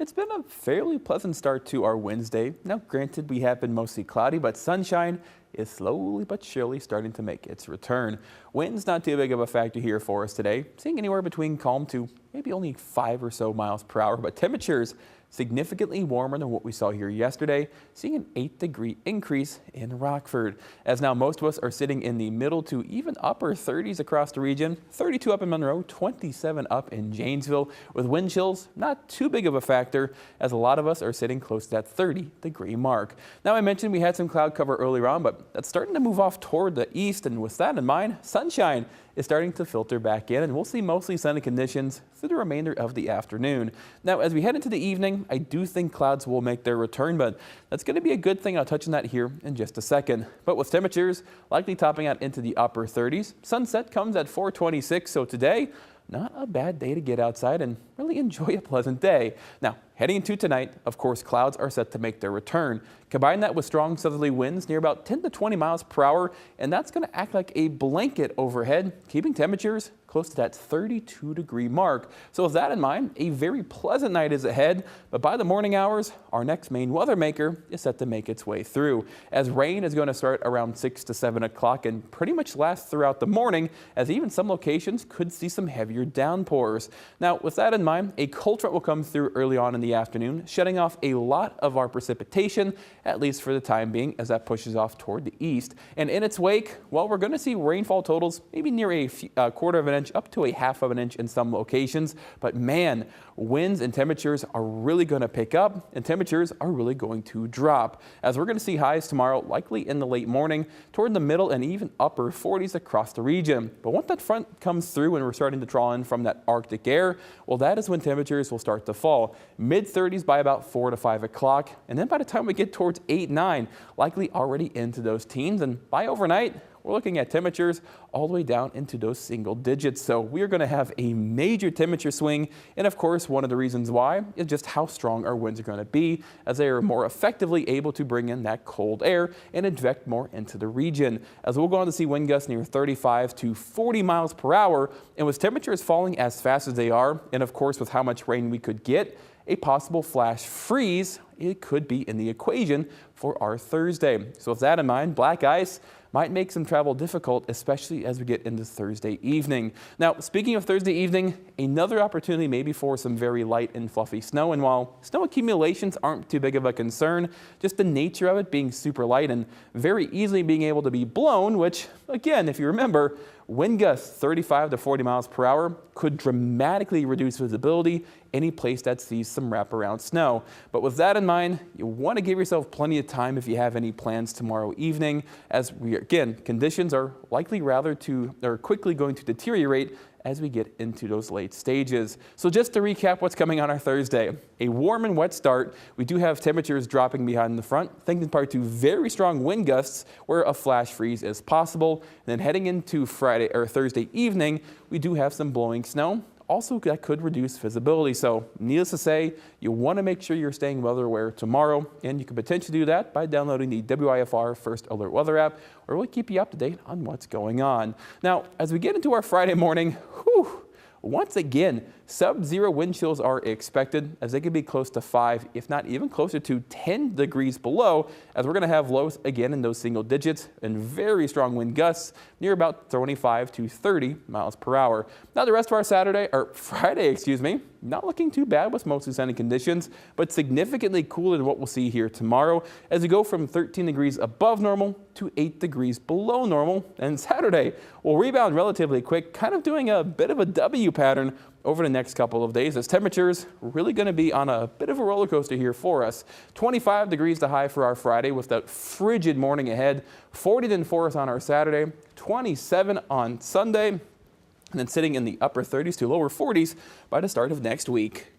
It's been a fairly pleasant start to our Wednesday. Now, granted, we have been mostly cloudy, but sunshine is slowly but surely starting to make its return. Wind's not too big of a factor here for us today, seeing anywhere between calm to maybe only 5 or so miles per hour, but temperatures significantly warmer than what we saw here yesterday, seeing an 8-degree increase in Rockford. As now most of us are sitting in the middle to even upper 30s across the region, 32 up in Monroe, 27 up in Janesville, with wind chills not too big of a factor, as a lot of us are sitting close to that 30-degree mark. Now, I mentioned we had some cloud cover earlier on, but that's starting to move off toward the east, and with that in mind, sunshine is starting to filter back in, and we'll see mostly sunny conditions through the remainder of the afternoon. Now, as we head into the evening, I do think clouds will make their return, but that's going to be a good thing. I'll touch on that here in just a second. But with temperatures likely topping out into the upper 30s, sunset comes at 4:26, so today, not a bad day to get outside and really enjoy a pleasant day. Now, heading into tonight, of course, clouds are set to make their return. Combine that with strong southerly winds near about 10 to 20 miles per hour, and that's going to act like a blanket overhead, keeping temperatures close to that 32-degree mark. So with that in mind, a very pleasant night is ahead, but by the morning hours, our next main weather maker is set to make its way through, as rain is going to start around 6 to 7 o'clock and pretty much last throughout the morning, as even some locations could see some heavier downpours. Now, with that in mind, a cold front will come through early on in the afternoon, shutting off a lot of our precipitation, at least for the time being, as that pushes off toward the east. And in its wake, well, we're going to see rainfall totals maybe near a quarter of an inch up to a half of an inch in some locations. But man, winds and temperatures are really going to pick up, and temperatures are really going to drop, as we're going to see highs tomorrow likely in the late morning toward the middle and even upper 40s across the region. But once that front comes through and we're starting to draw in from that Arctic air, well, that is when temperatures will start to fall. Mid-30s by about 4 to 5 o'clock, and then by the time we get towards 8, 9, likely already into those teens, and by overnight, we're looking at temperatures all the way down into those single digits. So we're going to have a major temperature swing. And of course, one of the reasons why is just how strong our winds are going to be, as they are more effectively able to bring in that cold air and advect more into the region. As we'll go on to see wind gusts near 35 to 40 miles per hour. And with temperatures falling as fast as they are, and of course with how much rain we could get, a possible flash freeze, it could be in the equation for our Thursday. So with that in mind, black ice might make some travel difficult, especially as we get into Thursday evening. Now, speaking of Thursday evening, another opportunity maybe for some very light and fluffy snow. And while snow accumulations aren't too big of a concern, just the nature of it being super light and very easily being able to be blown, which again, if you remember, wind gusts 35 to 40 miles per hour could dramatically reduce visibility any place that sees some wraparound snow. But with that in mind, you want to give yourself plenty of time if you have any plans tomorrow evening, as conditions are likely quickly going to deteriorate as we get into those late stages. So just to recap what's coming on our Thursday, a warm and wet start. We do have temperatures dropping behind the front, thanks in part to very strong wind gusts where a flash freeze is possible. And then heading into Friday or Thursday evening, we do have some blowing snow. Also, that could reduce visibility. So needless to say, you want to make sure you're staying weather aware tomorrow, and you can potentially do that by downloading the WIFR First Alert Weather app, where we'll keep you up to date on what's going on. Now, as we get into our Friday morning, once again, sub-zero wind chills are expected, as they could be close to 5, if not even closer to 10 degrees below, as we're going to have lows again in those single digits and very strong wind gusts near about 25 to 30 miles per hour. Now the rest of our Friday, not looking too bad with mostly sunny conditions, but significantly cooler than what we'll see here tomorrow, as we go from 13 degrees above normal to 8 degrees below normal. And Saturday will rebound relatively quick, kind of doing a bit of a W pattern over the next couple of days, as temperatures really going to be on a bit of a roller coaster here for us. 25 degrees the high for our Friday with that frigid morning ahead. 40 then for us on our Saturday. 27 on Sunday. And then sitting in the upper 30s to lower 40s by the start of next week.